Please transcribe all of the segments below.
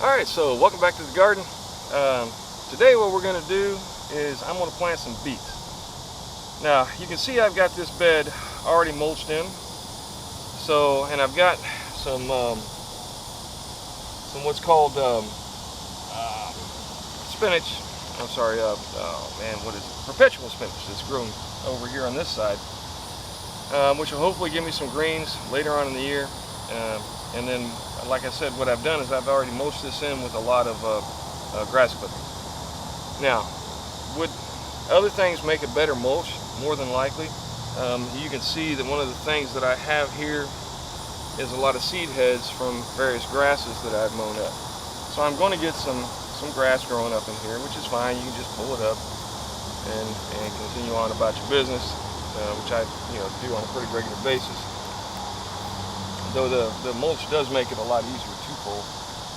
Alright, so welcome back to the garden. Today what we're going to do is I'm going to plant some beets. Now you can see I've got this bed already mulched in. So, and I've got some what's called spinach. I'm sorry, oh man, what is it? Perpetual spinach that's grown over here on this side, which will hopefully give me some greens later on in the year. And then, like I said, what I've done is I've already mulched this in with a lot of grass clippings. Now, would other things make a better mulch? More than likely. You can see that one of the things that I have here is a lot of seed heads from various grasses that I've mown up. So I'm going to get some grass growing up in here, which is fine. You can just pull it up and continue on about your business, which I do on a pretty regular basis. Though the mulch does make it a lot easier to pull,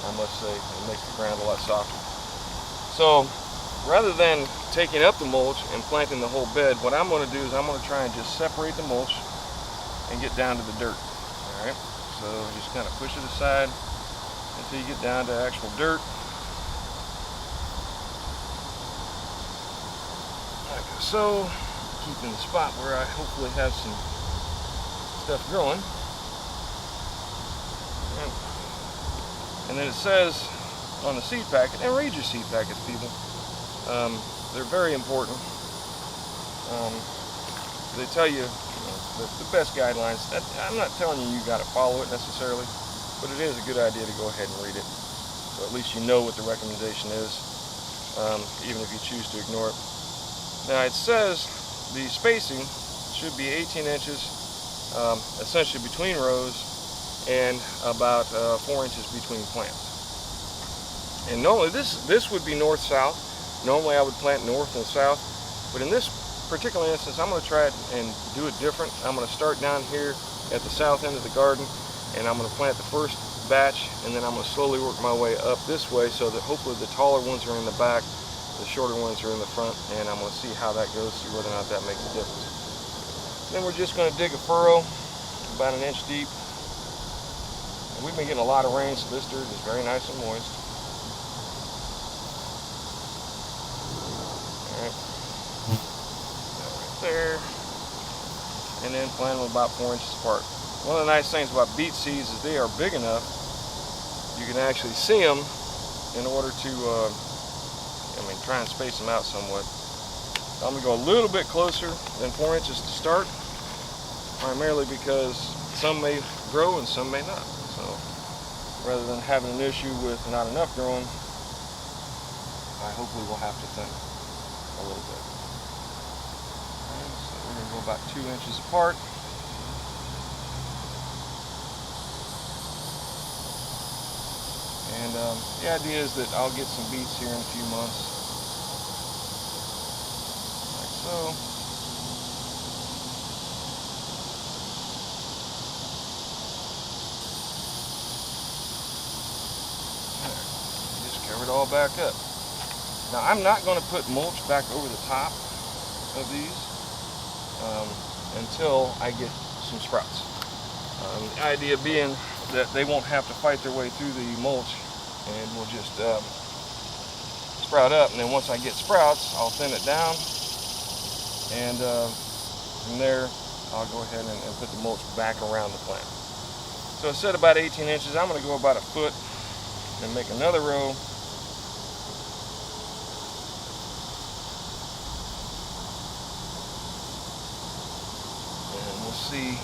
I must say. It makes the ground a lot softer. So rather than taking up the mulch and planting the whole bed, what I'm going to do is I'm going to try and just separate the mulch and get down to the dirt. Alright, so just kind of push it aside until you get down to actual dirt. Like so, keeping the spot where I hopefully have some stuff growing. And then it says on the seed packet, and read your seed packets, people. They're very important. They tell you, the best guidelines. I'm not telling you got to follow it necessarily, but it is a good idea to go ahead and read it. So at least you know what the recommendation is, even if you choose to ignore it. Now it says the spacing should be 18 inches, essentially between rows, and about 4 inches between plants. And normally this would be north-south. Normally I would plant north and south, but in this particular instance I'm going to try it and do it different. I'm going to start down here at the south end of the garden, and I'm going to plant the first batch, and then I'm going to slowly work my way up this way so that hopefully the taller ones are in the back, the shorter ones are in the front, and I'm going to see how that goes, see whether or not that makes a difference. Then we're just going to dig a furrow about 1 inch deep. We've been getting a lot of rain, so this dirt is very nice and moist. Alright. Right there. And then plant them about 4 inches apart. One of the nice things about beet seeds is they are big enough you can actually see them in order to, try and space them out somewhat. I'm going to go a little bit closer than 4 inches to start, primarily because some may grow and some may not. So rather than having an issue with not enough growing, I hopefully will have to thin a little bit. And so we're going to go about 2 inches apart. And the idea is that I'll get some beets here in a few months, like so. Cover it all back up. Now I'm not going to put mulch back over the top of these until I get some sprouts. The idea being that they won't have to fight their way through the mulch, and will just sprout up. And then once I get sprouts, I'll thin it down, and from there I'll go ahead and put the mulch back around the plant. So I said about 18 inches. I'm going to go about 1 foot and make another row. See,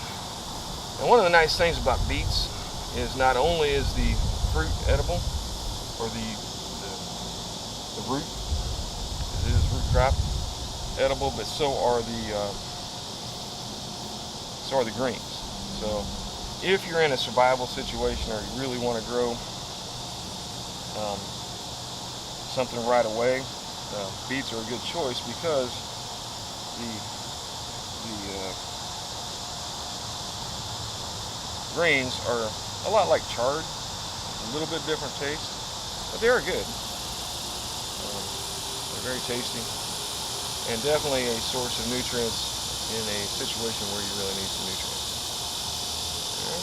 and one of the nice things about beets is not only is the fruit edible, or the root, it is root crop edible, but so are the greens. So if you're in a survival situation or you really want to grow something right away, beets are a good choice because the greens are a lot like chard, a little bit different taste, but they are good. They're very tasty, and definitely a source of nutrients in a situation where you really need some nutrients. Okay.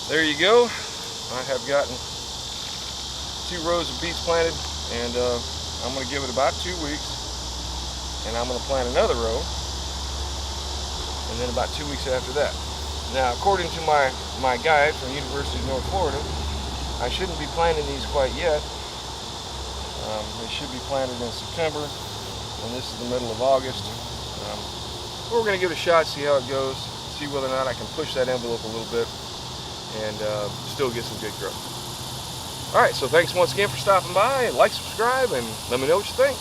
So there you go. I have gotten 2 rows of beets planted, and I'm going to give it about 2 weeks, and I'm going to plant another row, and then about 2 weeks after that. Now, according to my guide from the University of North Florida, I shouldn't be planting these quite yet. They should be planted in September, and this is the middle of August. We're going to give it a shot, see how it goes, see whether or not I can push that envelope a little bit and still get some good growth. Alright, so thanks once again for stopping by, and like, subscribe, and let me know what you think.